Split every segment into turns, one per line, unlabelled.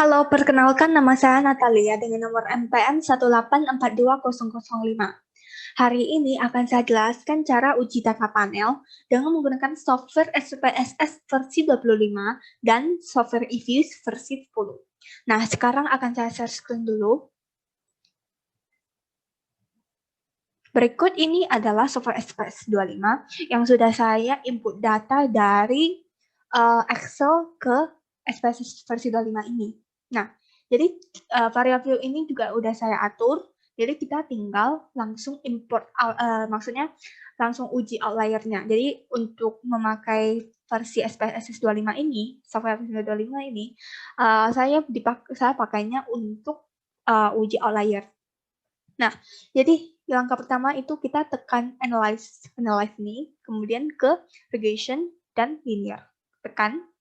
Halo, perkenalkan nama saya Natalia dengan nomor NPM 1842005. Hari ini akan saya jelaskan cara uji data panel dengan menggunakan software SPSS versi 25 dan software eViews versi 10. Nah, sekarang akan saya share screen dulu. Berikut ini adalah software SPSS 25 yang sudah saya input data dari Excel ke SPSS versi 25 ini. Nah, jadi variabel ini juga udah saya atur. Jadi kita tinggal langsung import, maksudnya langsung uji outlier-nya. Jadi untuk memakai versi SPSS 25 ini, software versi 25 ini, saya pakainya untuk uji outlier. Nah, jadi langkah pertama itu kita tekan analyze ini, kemudian ke regression dan linear. Tekan.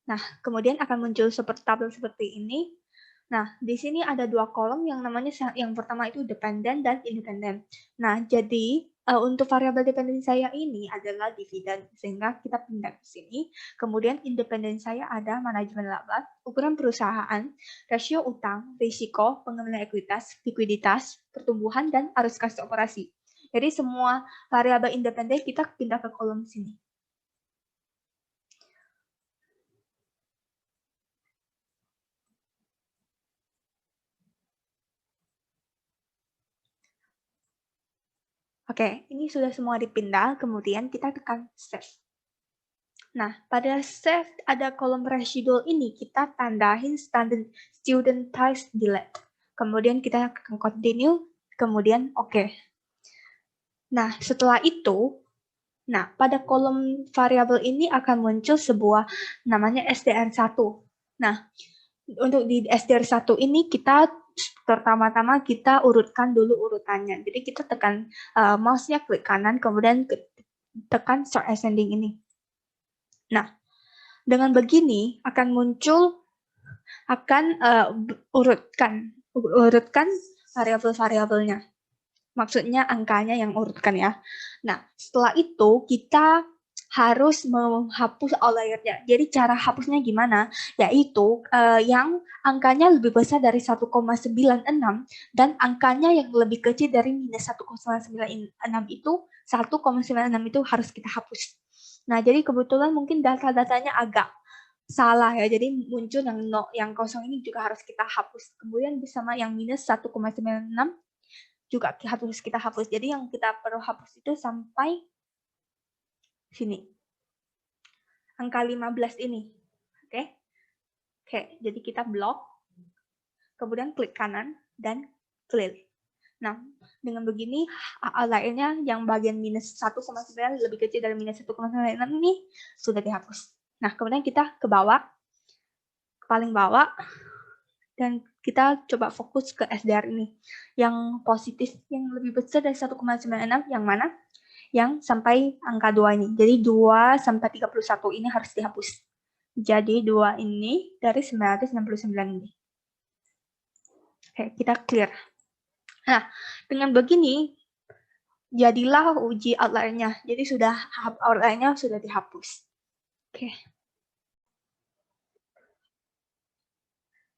Nah, kemudian akan muncul tabel seperti ini. Nah, di sini ada dua kolom yang namanya yang pertama itu dependent dan independent. Nah, jadi untuk variabel dependent saya ini adalah dividen, sehingga kita pindah ke sini. Kemudian independent saya ada manajemen laba, ukuran perusahaan, rasio utang, risiko, pengendalian ekuitas, likuiditas, pertumbuhan, dan arus kas operasi. Jadi semua variabel independen kita pindah ke kolom sini. Oke, ini sudah semua dipindah, kemudian kita tekan save. Nah, pada save ada kolom residual ini, kita tandain standard student type delete. Kemudian kita tekan continue, kemudian oke. Nah, setelah itu, pada kolom variabel ini akan muncul sebuah namanya SDR1. Nah, untuk di SDR1 ini kita pertama-tama kita urutkan dulu urutannya. Jadi kita tekan mouse-nya klik kanan, kemudian tekan start ascending ini. Nah, dengan begini akan muncul, urutkan variabel-variabelnya. Maksudnya angkanya yang urutkan ya. Nah, setelah itu kita harus menghapus outlier-nya. Jadi cara hapusnya gimana? Yaitu yang angkanya lebih besar dari 1,96 dan angkanya yang lebih kecil dari minus 1,96 itu 1,96 itu harus kita hapus. Nah, jadi kebetulan mungkin data-datanya agak salah ya. Jadi muncul yang kosong ini juga harus kita hapus. Kemudian bersama yang minus 1,96 juga harus kita hapus. Jadi yang kita perlu hapus itu sampai sini. Angka 15 ini. Oke. Oke, jadi kita blok. Kemudian klik kanan dan clear. Nah, dengan begini lainnya yang bagian minus 1,9 lebih kecil dari minus 1,96 ini sudah dihapus. Nah, kemudian kita ke bawah, ke paling bawah, dan kita coba fokus ke SDR ini. Yang positif, yang lebih besar dari 1,96, yang mana? Yang sampai angka 2 ini. Jadi 2 sampai 31 ini harus dihapus. Jadi 2 ini dari 969 ini. Oke, kita clear. Nah, dengan begini, jadilah uji outlier-nya. Jadi outlier-nya sudah dihapus. Oke.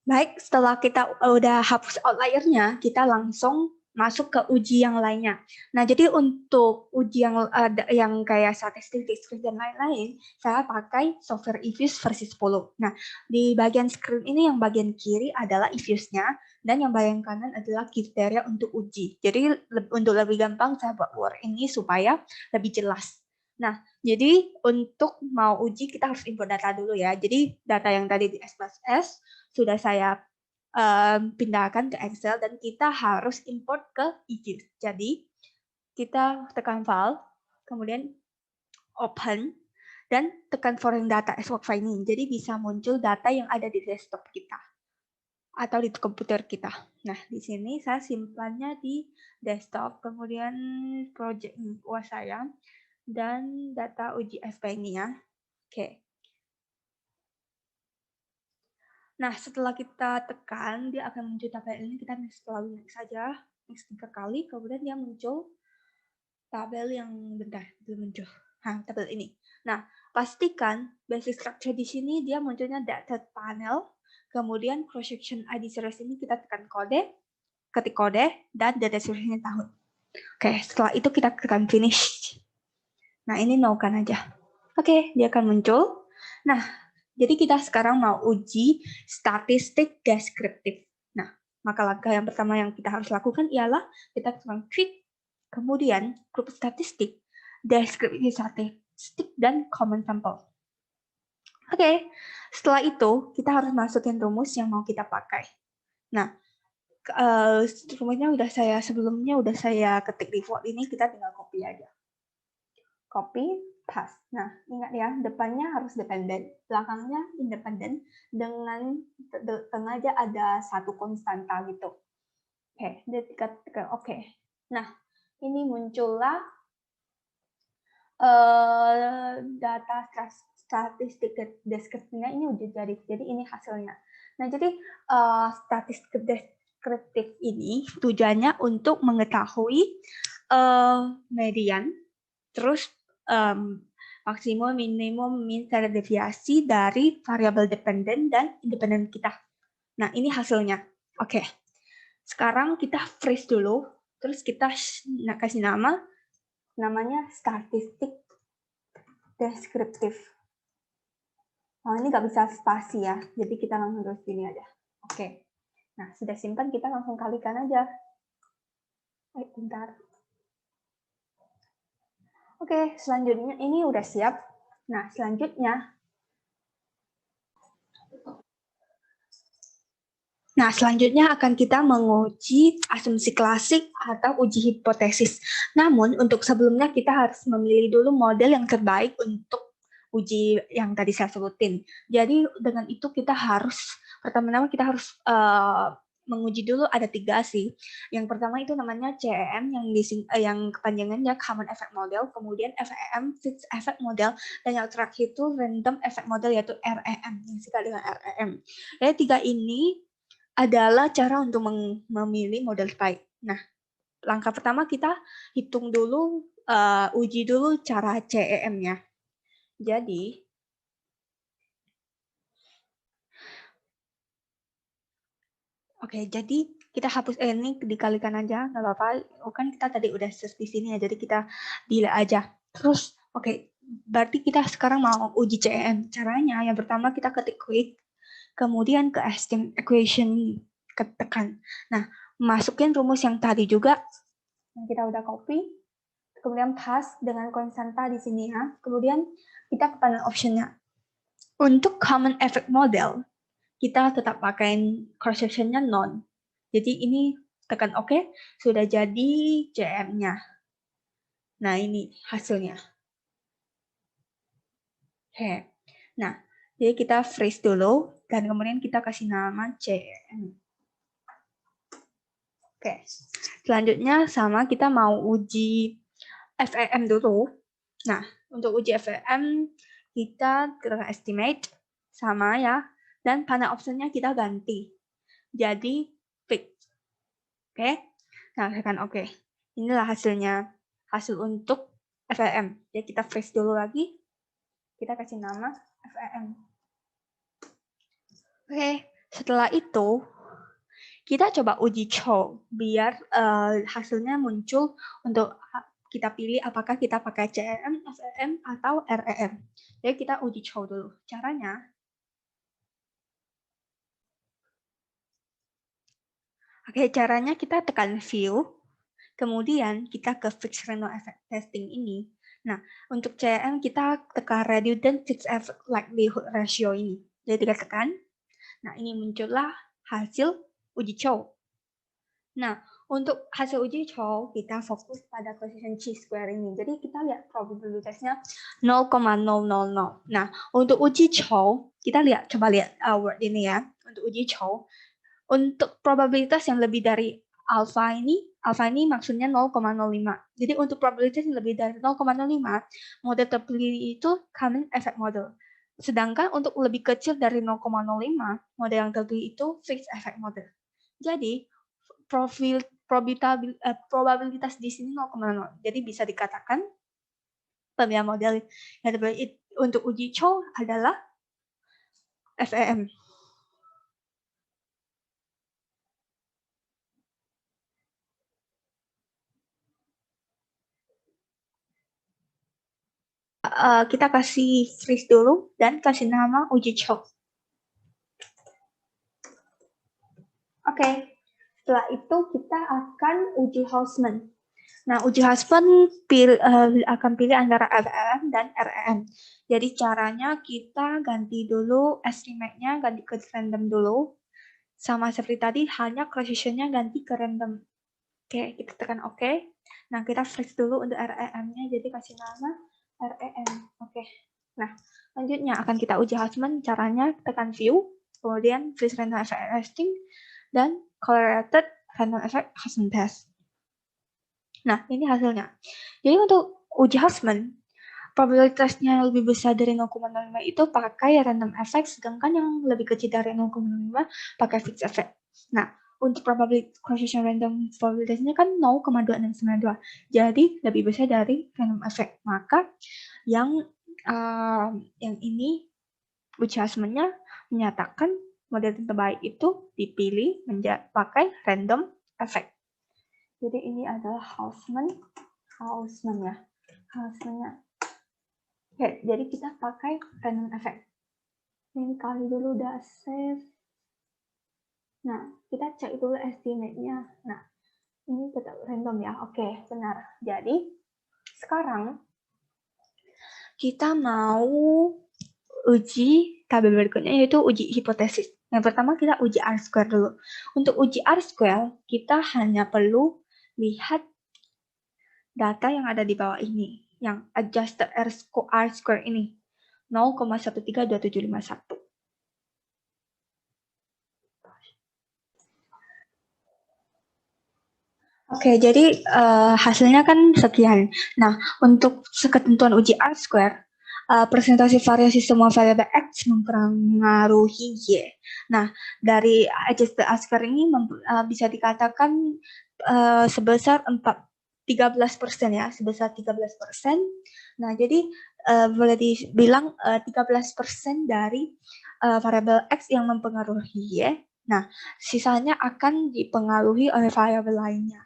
Baik, setelah kita udah hapus outlier-nya, kita langsung masuk ke uji yang lainnya. Nah, jadi untuk uji yang kayak statistik, discrete, dan lain-lain, saya pakai software eViews versi 10. Nah, di bagian screen ini yang bagian kiri adalah eViews-nya, dan yang bagian kanan adalah kriteria untuk uji. Jadi, untuk lebih gampang, saya buat Word ini supaya lebih jelas. Nah, jadi untuk mau uji, kita harus import data dulu ya. Jadi, data yang tadi di SPSS sudah saya pindahkan ke Excel dan kita harus import ke eViews. Jadi kita tekan file, kemudian open, dan tekan foreign data as work finding. Jadi bisa muncul data yang ada di desktop kita atau di komputer kita. Nah, di sini saya simpannya di desktop, kemudian project saya, dan data uji SP ini ya. Oke. Nah, setelah kita tekan, dia akan muncul tabel ini. Kita selalu next saja, next 3 kali, kemudian dia muncul tabel yang bentar, belum muncul. Nah, tabel ini. Nah, pastikan basic structure di sini dia munculnya data panel, Kemudian cross section ID series ini kita tekan kode, ketik kode, dan data seriesnya tahun. Oke, setelah itu kita tekan finish. Nah, ini no-kan aja. Oke, dia akan muncul. Nah, jadi kita sekarang mau uji statistik deskriptif. Nah, maka langkah yang pertama yang kita harus lakukan ialah kita tekan klik, kemudian grup statistik, deskriptif statistik, dan common sample. Oke, setelah itu kita harus masukin rumus yang mau kita pakai. Nah, rumusnya sebelumnya udah saya ketik di Word ini, kita tinggal copy aja. Copy, paste. Nah, ingat ya, depannya harus dependen, belakangnya independen, dengan tengahnya ada satu konstanta gitu. Oke, dia oke. Nah, ini muncullah data statistik deskriptifnya ini udah jadi. Jadi ini hasilnya. Nah, jadi statistik deskriptif ini tujuannya untuk mengetahui median, terus maksimum, minimum, mean, standar deviasi dari variabel dependen dan independen kita. Nah, ini hasilnya. Oke. Sekarang kita freeze dulu, terus kita kasih namanya statistik deskriptif. Nah, ini nggak bisa spasi ya, jadi kita langsung terus gini aja. Oke. Nah, sudah simpan, kita langsung kalikan aja. Bentar. Oke, selanjutnya ini udah siap. Nah, selanjutnya akan kita menguji asumsi klasik atau uji hipotesis. Namun, untuk sebelumnya kita harus memilih dulu model yang terbaik untuk uji yang tadi saya sebutin. Jadi, dengan itu kita harus, pertama-tama kita harus menguji dulu ada 3 sih. Yang pertama itu namanya CEM, yang kepanjangannya Common Effect Model, kemudian FEM, Fixed Effect Model, dan yang terakhir itu Random Effect Model, yaitu REM, yang disingkat dengan REM. Jadi 3 ini adalah cara untuk memilih model terbaik. Nah, langkah pertama kita hitung dulu, uji dulu cara CEM-nya. Jadi, jadi kita hapus ini dikalikan aja, nggak apa-apa. Kan kita tadi udah search di sini ya, jadi kita delete aja. Terus, berarti kita sekarang mau uji CEM. Caranya, yang pertama kita ketik quick, kemudian ke estimate equation ketekan. Nah, masukin rumus yang tadi juga yang kita udah copy, kemudian paste dengan konstanta di sini ya. Kemudian kita ke panel optionnya. Untuk common effect model, kita tetap pakai cross sectionnya non. Jadi ini tekan OK, sudah jadi CM-nya. Nah, ini hasilnya. Oke. Nah, jadi kita freeze dulu, dan kemudian kita kasih nama CM. Oke. Selanjutnya sama kita mau uji FEM dulu. Nah, untuk uji FEM, kita estimate sama ya, dan panel optionnya kita ganti. Jadi, fix. Oke. Nah, tekan OK. Inilah hasilnya. Hasil untuk FEM. Jadi kita freeze dulu lagi. Kita kasih nama FEM. Oke. Setelah itu, kita coba uji show. Biar hasilnya muncul untuk kita pilih apakah kita pakai CEM, FEM, atau REM. Jadi kita uji show dulu. Caranya, caranya kita tekan view, kemudian kita ke fixed random effect testing ini. Nah, untuk CEM kita tekan redundant fixed effect likelihood ratio ini. Jadi kita tekan. Nah, ini muncullah hasil uji show. Nah, untuk hasil uji show, kita fokus pada coefficient chi-square ini. Jadi kita lihat probabilitasnya 0,000. Nah, untuk uji show, kita coba lihat word ini ya. Untuk uji show, untuk probabilitas yang lebih dari alpha ini maksudnya 0,05. Jadi untuk probabilitas yang lebih dari 0,05, model terpilih itu common effect model. Sedangkan untuk lebih kecil dari 0,05, model yang terpilih itu fixed effect model. Jadi, probabilitas di sini 0,0. Jadi bisa dikatakan pemilihan model yang terbaik untuk uji show adalah FEM. kita kasih freeze dulu dan kasih nama uji choke. Oke, setelah itu kita akan uji Hausman. Nah, uji Hausman akan pilih antara REM dan REM. Jadi caranya kita ganti dulu estimate-nya, ganti ke random dulu. Sama seperti tadi, hanya coefficient-nya ganti ke random. Oke, kita tekan OK. Nah, kita freeze dulu untuk REM-nya, jadi kasih nama REM. Oke. Nah, selanjutnya akan kita uji Hausman. Caranya tekan view, kemudian freeze random effect testing, dan correlated random effect Hausman test. Nah, ini hasilnya. Jadi untuk uji Hausman, probabilitasnya yang lebih besar dari 0,05 itu pakai random effect, sedangkan yang lebih kecil dari 0,05 pakai fixed effect. Nah, untuk probability coefficient random probabilitasnya kan 0,2692. Jadi lebih besar dari random effect. Maka yang ini uji Hausman-nya menyatakan model terbaik itu dipilih pakai random effect. Jadi ini adalah Hausman-nya. Hausman-nya. Oke, jadi kita pakai random effect. Ini kali dulu udah save. Nah, kita cek dulu estimate-nya. Nah, ini tetap random ya. Oke, benar. Jadi, sekarang kita mau uji tabel berikutnya, yaitu uji hipotesis. Yang pertama kita uji R-square dulu. Untuk uji R-square, kita hanya perlu lihat data yang ada di bawah ini, yang adjusted R-square ini, 0,132751. Oke, jadi hasilnya kan sekian. Nah, untuk ketentuan uji R-square, presentasi variasi semua variabel X mempengaruhi Y. Nah, dari adjusted R-square ini bisa dikatakan sebesar 13% ya, sebesar 13%. Nah, jadi boleh dibilang 13% dari variabel X yang mempengaruhi Y. Nah, sisanya akan dipengaruhi oleh variabel lainnya.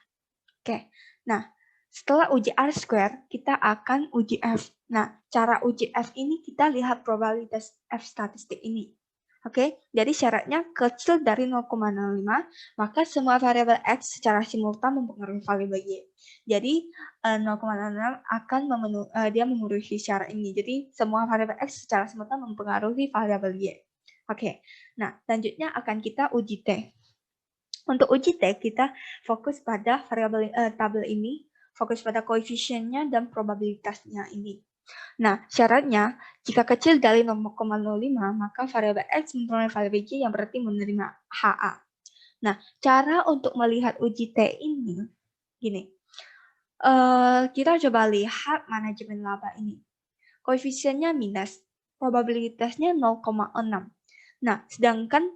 Oke, nah setelah uji R-square, kita akan uji F. Nah, cara uji F ini kita lihat probabilitas F statistik ini. Oke, jadi syaratnya kecil dari 0,05, maka semua variabel X secara simultan mempengaruhi variabel Y. Jadi 0,06 akan memenuhi syarat ini. Jadi semua variabel X secara simultan mempengaruhi variabel Y. Oke, nah selanjutnya akan kita uji T. Untuk uji T, kita fokus pada variabel tabel ini, fokus pada koefisiennya dan probabilitasnya ini. Nah, syaratnya, jika kecil dari 0,05, maka variabel X mempengaruhi variabel Y yang berarti menerima HA. Nah, cara untuk melihat uji T ini, gini. Kita coba lihat manajemen laba ini. Koefisiennya minus, probabilitasnya 0,6. Nah, sedangkan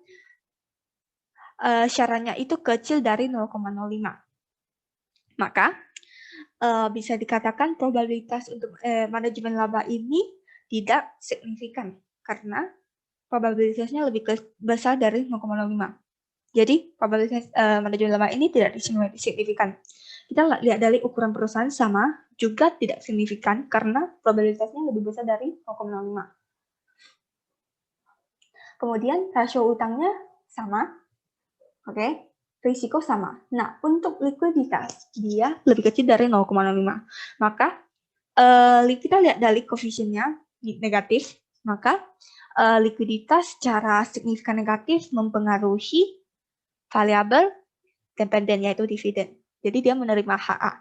syaratnya itu kecil dari 0,05. Maka bisa dikatakan probabilitas untuk manajemen laba ini tidak signifikan karena probabilitasnya lebih besar dari 0,05. Jadi probabilitas manajemen laba ini tidak signifikan. Kita lihat dari ukuran perusahaan sama juga tidak signifikan karena probabilitasnya lebih besar dari 0,05. Kemudian rasio utangnya sama. Oke, risiko sama. Nah, untuk likuiditas, dia lebih kecil dari 0,05. Maka, kita lihat dari koefisiennya negatif, maka likuiditas secara signifikan negatif mempengaruhi variabel dependen, yaitu dividen. Jadi, dia menerima HA.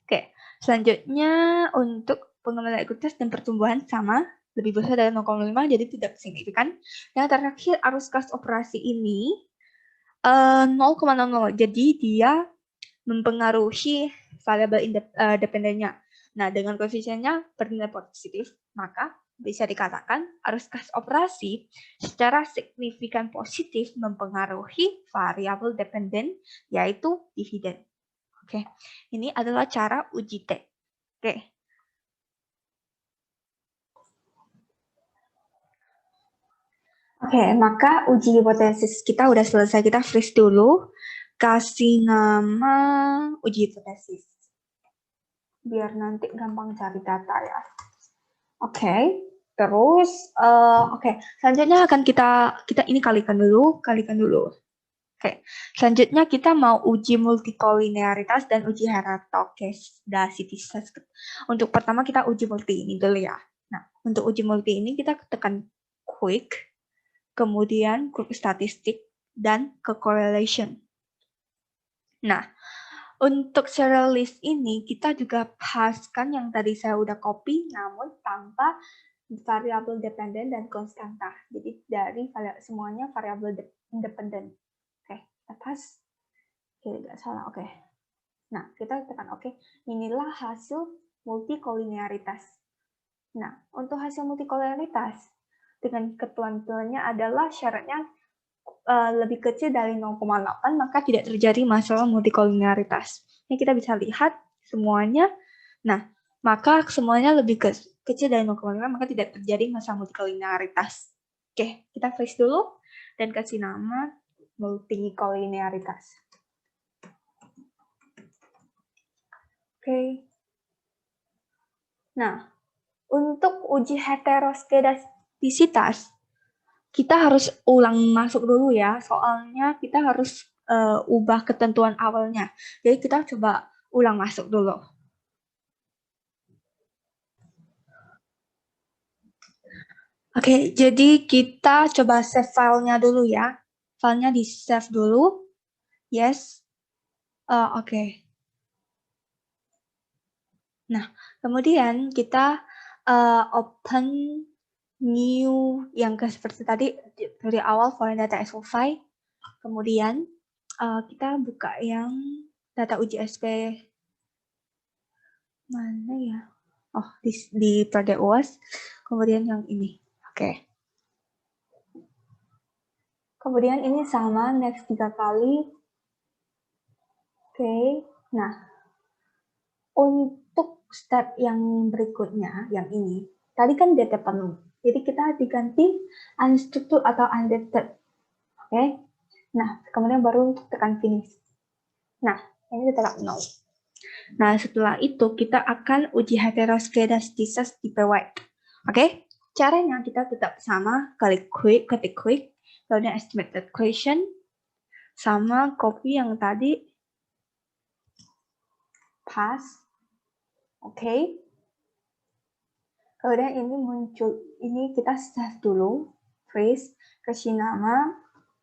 Oke, selanjutnya untuk pengembangan likuiditas dan pertumbuhan sama, lebih besar dari 0,5, jadi tidak signifikan. Yang terakhir, arus kas operasi ini 0,00. Jadi dia mempengaruhi variabel dependennya. Nah, dengan koefisiennya bernilai positif, maka bisa dikatakan arus kas operasi secara signifikan positif mempengaruhi variabel dependen, yaitu dividen. Oke, ini adalah cara uji T. Oke. Oke, maka uji hipotesis kita udah selesai. Kita freeze dulu. Kasih nama uji hipotesis. Biar nanti gampang cari data ya. Oke. Terus, oke. Selanjutnya akan kita ini kalikan dulu. Oke. Selanjutnya kita mau uji multikolinearitas dan uji heteroskedasitas. Untuk pertama kita uji multi ini dulu ya. Nah, untuk uji multi ini kita tekan quick, kemudian group statistik, dan ke correlation. Nah, untuk serial list ini kita juga paskan yang tadi saya udah copy, namun tanpa variabel dependen dan konstanta. Jadi dari semuanya variabel independen. Oke, kita pas. Oke, nggak salah. Oke. Nah, kita tekan oke. Inilah hasil multikolinearitas. Nah, untuk hasil multikolinearitas dengan ketentuannya adalah syaratnya lebih kecil dari 0,8 maka tidak terjadi masalah multikolinearitas. Ini kita bisa lihat semuanya. Nah, maka semuanya lebih kecil dari 0,5 maka tidak terjadi masalah multikolinearitas. Oke, kita freeze dulu dan kasih nama multikolinearitas. Oke. Nah, untuk uji heteroskedastisitas kita harus ulang masuk dulu ya, soalnya kita harus ubah ketentuan awalnya. Jadi kita coba ulang masuk dulu. Oke, jadi kita coba save filenya dulu ya. Filenya di save dulu. Yes. Oke. Nah, kemudian kita open new yang seperti tadi dari awal foreign data expo file. Kemudian kita buka yang data uji SP mana ya? Oh, di project UAS. Kemudian yang ini. Oke. Kemudian ini sama next 3 kali. Oke. Nah, untuk step yang berikutnya, yang ini. Tadi kan data penuh. Jadi kita diganti unstructured atau undated. Oke. Nah, kemudian baru tekan finish. Nah, ini ditekan 0. Nah, setelah itu kita akan uji heteroskedastisitas tipe white. Oke? Caranya kita tetap sama, ketik quick, kemudian estimated equation, sama copy yang tadi, pass. Oke? Kemudian ini muncul, ini kita save dulu, freeze, kasih nama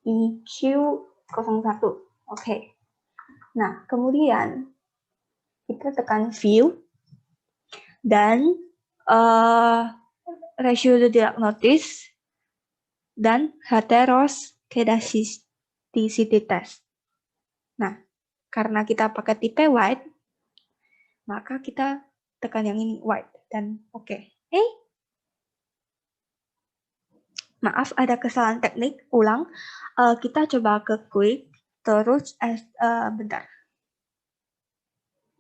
EQ01. Oke. Nah, kemudian kita tekan view, dan ratio diagnosis, dan heteroskedasticity test. Nah, karena kita pakai tipe white, maka kita tekan yang ini white dan oke. Maaf, ada kesalahan teknik. Ulang. Kita coba ke quick, terus bentar.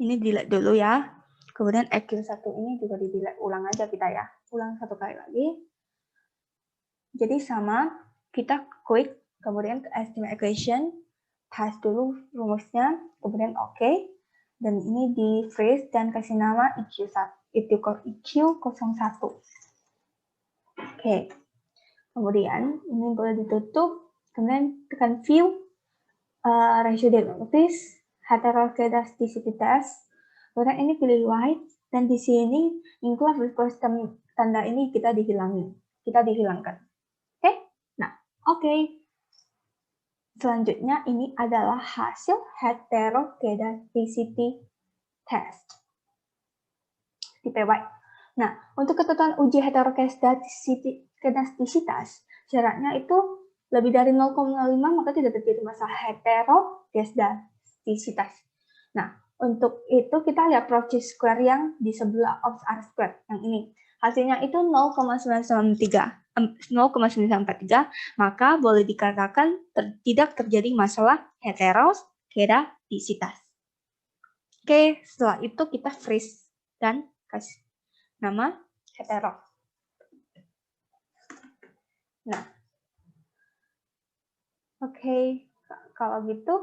Ini delete dulu ya. Kemudian EQ1 ini juga di delete ulang aja kita ya. Ulang satu kali lagi. Jadi sama, kita quick, kemudian ke estimate equation, pass dulu rumusnya, kemudian oke. Dan ini di freeze dan kasih nama EQ01. Oke. Kemudian ini boleh ditutup, kemudian tekan view, ratio diagnosis, heteroskedasticity test, kemudian ini pilih white, dan di sini include reverse tanda ini kita dihilangkan. Oke? Nah, oke. Selanjutnya ini adalah hasil heteroskedasticity test. Tipe white. Nah, untuk ketentuan uji heteroskedastisitas, syaratnya itu lebih dari 0,5 maka tidak terjadi masalah heteroskedastisitas. Nah, untuk itu kita lihat proxy square yang di sebelah of R square, yang ini. Hasilnya itu 0,943, maka boleh dikatakan tidak terjadi masalah heteroskedastisitas. Oke, setelah itu kita freeze dan kasih nama hetero. Nah, oke, kalau gitu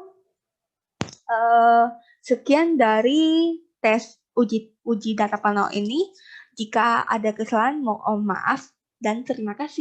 sekian dari tes uji data panel ini. Jika ada kesalahan, mohon maaf dan terima kasih.